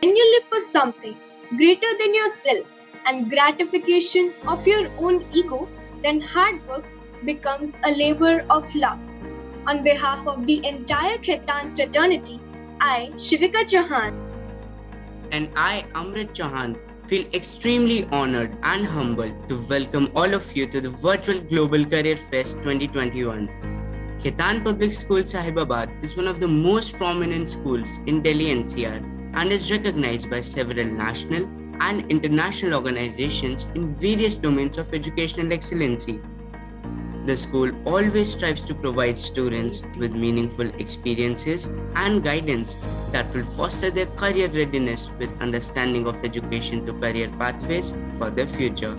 When you live for something greater than yourself and gratification of your own ego, then hard work becomes a labor of love. On behalf of the entire Khaitan fraternity, I, Shivika Chauhan, and I, Amrit Chauhan, feel extremely honored and humbled to welcome all of you to the virtual Global Career Fest 2021. Khaitan Public School Sahibabad is one of the most prominent schools in Delhi NCR and is recognized by several national and international organizations in various domains of educational excellency. The school always strives to provide students with meaningful experiences and guidance that will foster their career readiness with understanding of education to career pathways for their future.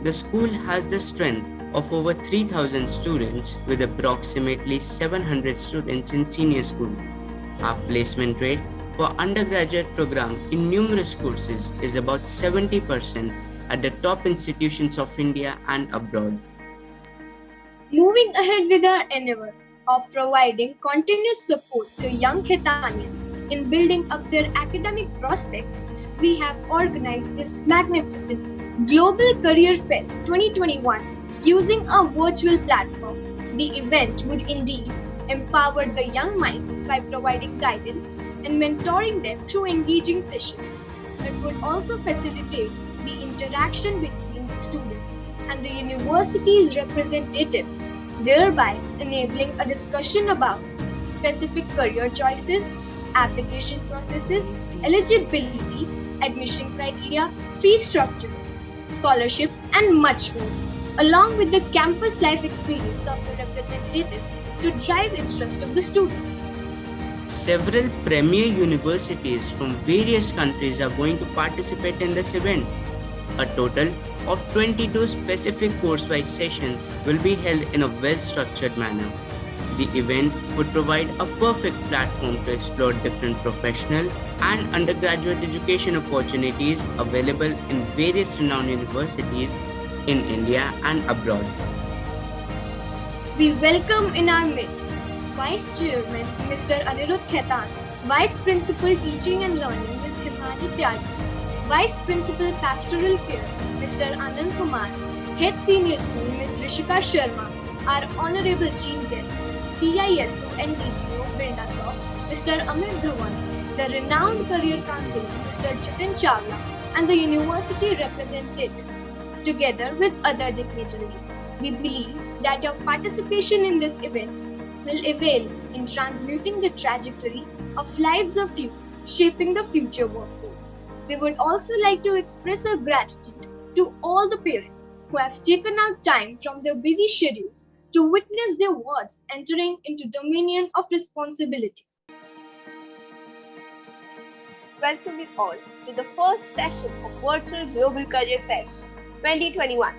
The school has the strength of over 3,000 students with approximately 700 students in senior school. Our placement rate for undergraduate program in numerous courses is about 70% at the top institutions of India and abroad. Moving ahead with our endeavor of providing continuous support to young Khaitanians in building up their academic prospects, we have organized this magnificent Global Career Fest 2021 using a virtual platform. The event would indeed empower the young minds by providing guidance and mentoring them through engaging sessions. It would also facilitate the interaction between the students and the university's representatives, thereby enabling a discussion about specific career choices, application processes, eligibility, admission criteria, fee structure, scholarships, and much more, along with the campus life experience of the representatives to drive interest of the students. Several premier universities from various countries are going to participate in this event. A total of 22 specific course-wise sessions will be held in a well-structured manner. The event would provide a perfect platform to explore different professional and undergraduate education opportunities available in various renowned universities in India and abroad. We welcome in our midst Vice Chairman Mr. Anirudh Khaitan, Vice Principal Teaching and Learning Ms. Himani Tyagi, Vice Principal Pastoral Care Mr. Anand Kumar, Head Senior School Ms. Rishika Sharma, our Honorable Chief Guest, CISO and DPO Birdasoft, Mr. Amir Dhawan, the renowned career counselor Mr. Jitin Chawla, and the university representatives, together with other dignitaries. We believe that your participation in this event will avail in transmuting the trajectory of lives of youth, shaping the future workforce. We would also like to express our gratitude to all the parents who have taken out time from their busy schedules to witness their wards entering into dominion of responsibility. Welcome you all to the first session of Virtual Global Career Fest 2021.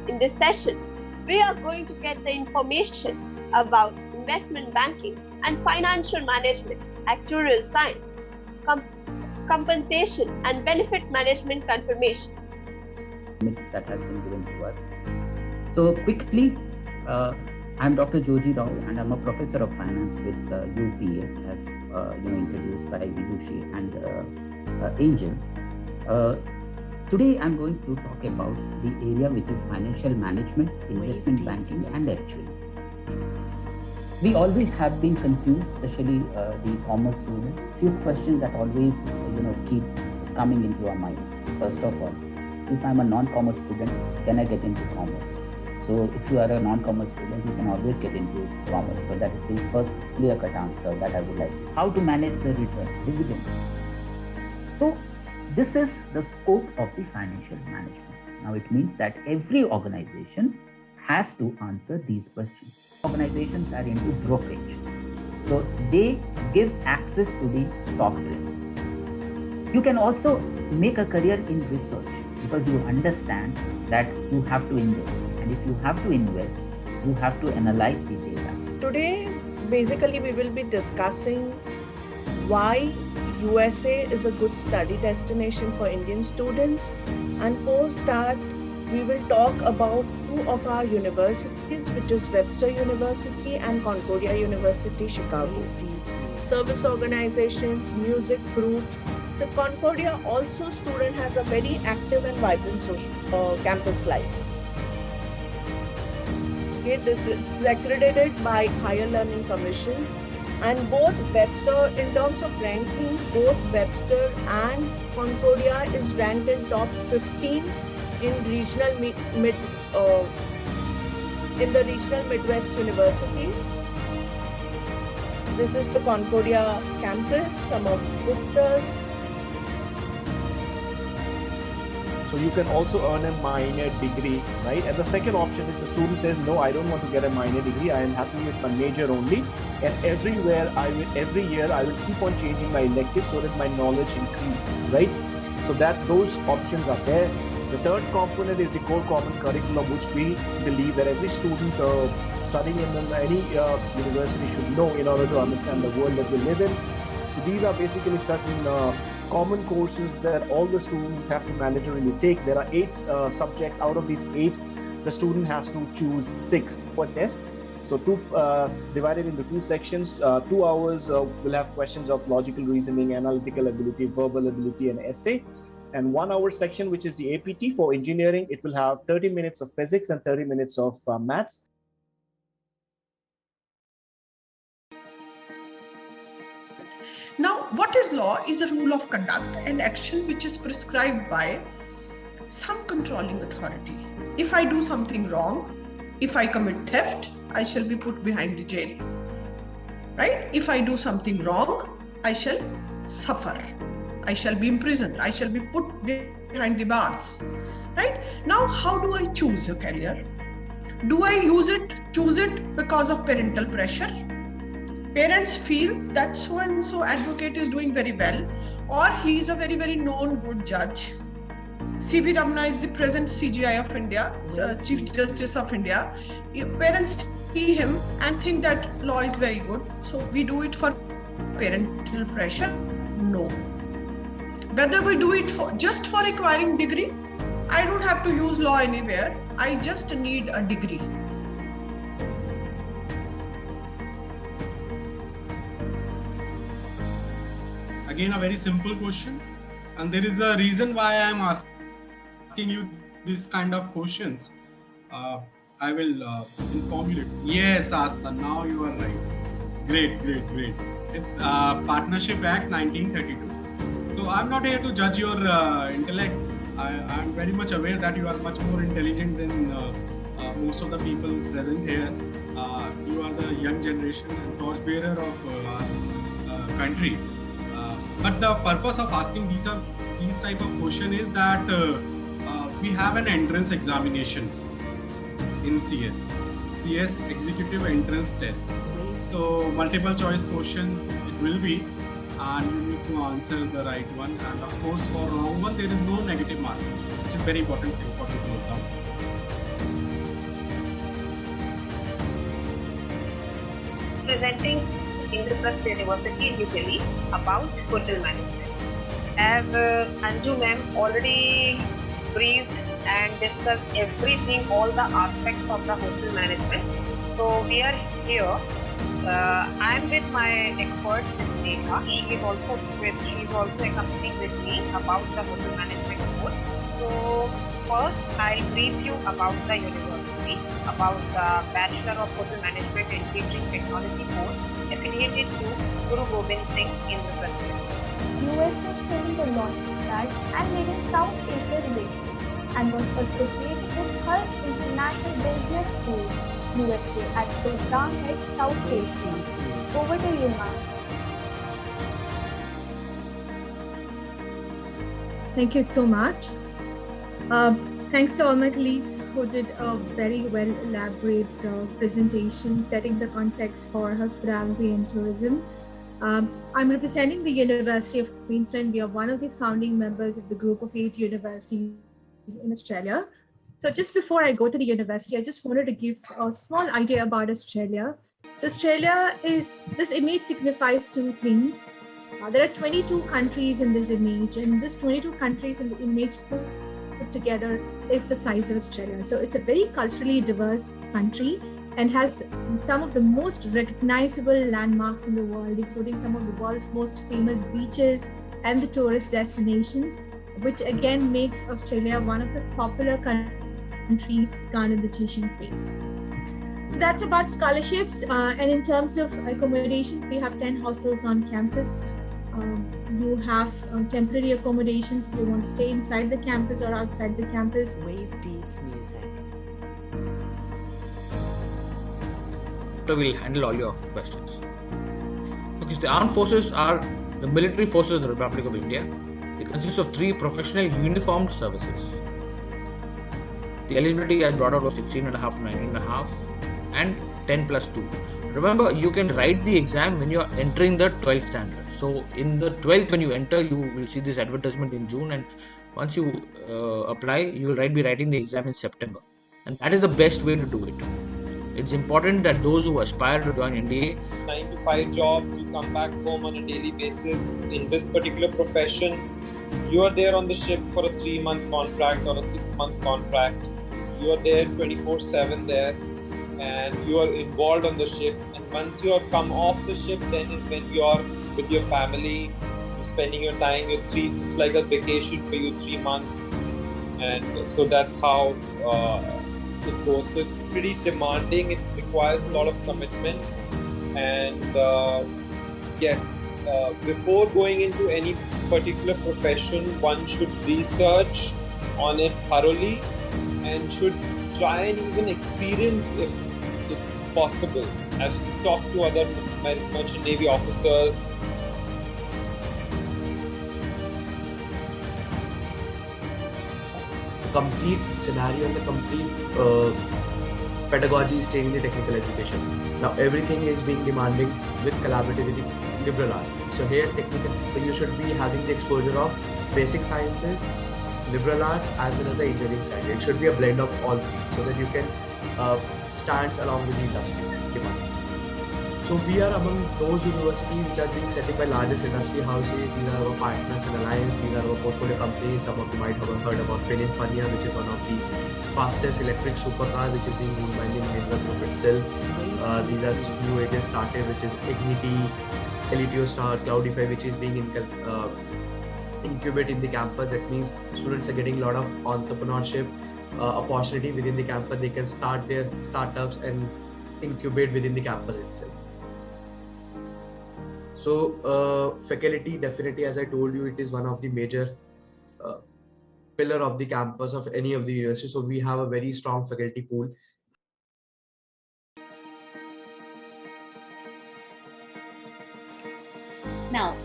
In this session, we are going to get the information about investment banking and financial management, actuarial science, compensation and benefit management confirmation. That has been given to us. So quickly, I'm Dr. Joji Rao and I'm a professor of finance with UPS as introduced by Vidushi and Angel. Today I'm going to talk about the area which is financial management, investment banking and actuary. We always have been confused, especially the commerce students. Few questions that always keep coming into our mind. First of all, if I'm a non-commerce student, can I get into commerce? So if you are a non-commerce student, you can always get into commerce. So that is the first clear-cut answer that I would like. How to manage the return, dividends. So this is the scope of the financial management. Now it means that every organization has to answer these questions. Organizations are into brokerage. So they give access to the stock trade. You can also make a career in research because you understand that you have to invest. And if you have to invest, you have to analyze the data. Today, basically, we will be discussing why USA is a good study destination for Indian students, and post that we will talk about two of our universities, which is Webster University and Concordia University, Chicago. Service organizations, music groups, So Concordia also student has a very active and vibrant campus life. Okay, this is accredited by Higher Learning Commission, and both Webster, in terms of ranking, both Webster and Concordia is ranked in top 15 in regional in the regional Midwest universities. This is the Concordia campus, some of pictures. So you can also earn a minor degree, right? And the second option is the student says, no, I don't want to get a minor degree. I am happy with my major only. And every year I will keep on changing my elective so that my knowledge increases, right? So that those options are there. The third component is the core common curriculum, which we believe that every student studying in any university should know in order to understand the world that we live in. So these are basically certain common courses that all the students have to mandatorily take. There are 8 subjects. Out of these 8, the student has to choose 6 per test. So divided into 2 sections. 2 hours will have questions of logical reasoning, analytical ability, verbal ability, and essay. And 1 hour section, which is the APT for engineering, it will have 30 minutes of physics and 30 minutes of maths. Now, what is law is a rule of conduct and action which is prescribed by some controlling authority. If I do something wrong, if I commit theft, I shall be put behind the jail, right? If I do something wrong, I shall suffer. I shall be imprisoned. I shall be put behind the bars, right? Now, how do I choose a career? Do I choose it because of parental pressure? Parents feel that so-and-so advocate is doing very well, or he is a very, very known good judge. C.V. Ramana is the present CJI of India, Chief Justice of India. Parents see him and think that law is very good. So we do it for parental pressure? No. Whether we do it just for acquiring degree, I don't have to use law anywhere. I just need a degree. Again, a very simple question, and there is a reason why I am asking you this kind of questions. I will inform you. Yes, Asta, now you are right. Great. It's Partnership Act 1932. So I'm not here to judge your intellect. I'm very much aware that you are much more intelligent than most of the people present here. You are the young generation and torchbearer of our country. But the purpose of asking these type of question is that we have an entrance examination in CS Executive Entrance Test. So multiple choice questions it will be, and you need to answer the right one. And of course, for wrong one, there is no negative mark, which is very important thing for you to note down. Presenting Indraprastha University in New Delhi about hotel management. As Anju ma'am already briefed and discussed everything, all the aspects of the hotel management. So we are here. I am with my expert, Ms. Neha. She is also accompanying with me about the hotel management course. So first, I'll brief you about the university, about the Bachelor of Hotel Management and Catering Technology course affiliated to Guru Gobind Singh Indraprastha. USA is the launchpad and leading South Asia relations and was associated with her International Business School, USA at Sultan Head, South Asia. Over to you, ma'am. Thank you so much. Thanks to all my colleagues who did a very well elaborate presentation setting the context for hospitality and tourism. I'm representing the University of Queensland. We are one of the founding members of the group of 8 universities in Australia. So just before I go to the university, I just wanted to give a small idea about Australia. So Australia this image signifies 2 things. There are 22 countries in this image, and this 22 countries in the image put together is the size of Australia. So it's a very culturally diverse country and has some of the most recognizable landmarks in the world, including some of the world's most famous beaches, and the tourist destinations, which again makes Australia one of the popular countries in the teaching field. So that's about scholarships. And in terms of accommodations, we have 10 hostels on campus. You have temporary accommodations if you want to stay inside the campus or outside the campus. Wave Beats Music. We'll handle all your questions. Okay, so the armed forces are the military forces of the Republic of India. It consists of 3 professional uniformed services. The eligibility as brought out was 16.5 to 19.5 and 10 plus 2. Remember, you can write the exam when you are entering the 12th standard. So in the 12th, when you enter, you will see this advertisement in June, and once you apply, you will be writing the exam in September. And that is the best way to do it. It's important that those who aspire to join NDA, 9 to 5 jobs, you come back home on a daily basis. In this particular profession, you are there on the ship for a 3-month contract or a 6-month contract. You are there 24/7 there, and you are involved on the ship. And once you are come off the ship, then is when you are with your family, you're spending your time. It's like a vacation for you, 3 months, and so that's how it goes. So it's pretty demanding. It requires a lot of commitment, and yes, before going into any particular profession, one should research on it thoroughly and should try and even experience, if possible, as to talk to other merchant navy officers. Complete scenario and the complete pedagogy is staying in the technical education. Now everything is being demanding with collaborative with the liberal arts. So here technical, so you should be having the exposure of basic sciences, liberal arts, as well as the engineering side. It should be a blend of all 3 so that you can stand along with the industries demand. So we are among those universities which are being set up by largest industry houses. These are our partners in alliance. These are our portfolio companies. Some of you might have heard about Pininfarina, which is one of the fastest electric supercars, which is being owned by the Mahindra Group itself. These are new ages started, which is Ignity, Elitio Star, Cloudify, which is being incubated in the campus. That means students are getting a lot of entrepreneurship opportunity within the campus. They can start their startups and incubate within the campus itself. So faculty, definitely, as I told you, it is one of the major pillar of the campus of any of the universities. So we have a very strong faculty pool. Now,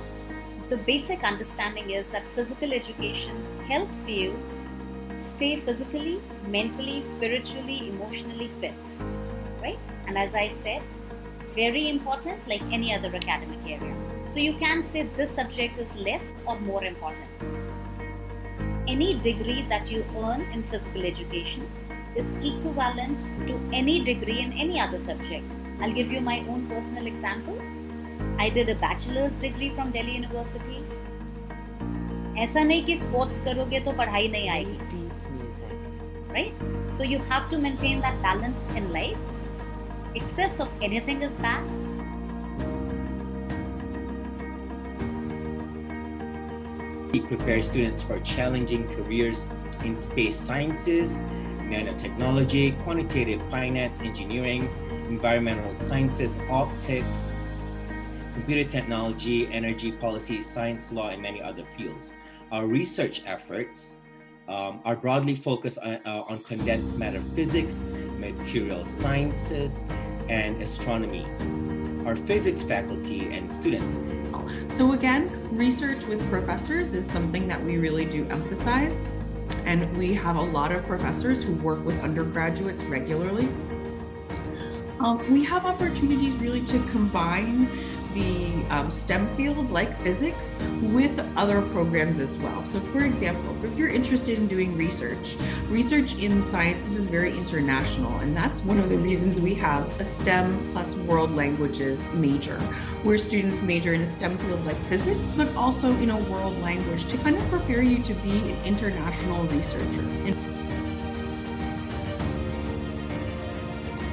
the basic understanding is that physical education helps you stay physically, mentally, spiritually, emotionally fit, right? And as I said, very important like any other academic area. So you can't say this subject is less or more important. Any degree that you earn in physical education is equivalent to any degree in any other subject. I'll give you my own personal example. I did a bachelor's degree from Delhi University. ऐसा नहीं कि sports करोगे तो पढ़ाई नहीं आएगी, right? So you have to maintain that balance in life. Excess of anything is bad. We prepare students for challenging careers in space sciences, nanotechnology, quantitative finance, engineering, environmental sciences, optics, computer technology, energy policy, science, law, and many other fields. Our research efforts are broadly focused on condensed matter physics, material sciences, and astronomy. Our physics faculty and students. So again, research with professors is something that we really do emphasize, and we have a lot of professors who work with undergraduates regularly. We have opportunities really to combine the STEM fields like physics with other programs as well. So for example, if you're interested in doing research in sciences is very international, and that's one of the reasons we have a STEM plus world languages major, where students major in a STEM field like physics, but also in a world language to kind of prepare you to be an international researcher in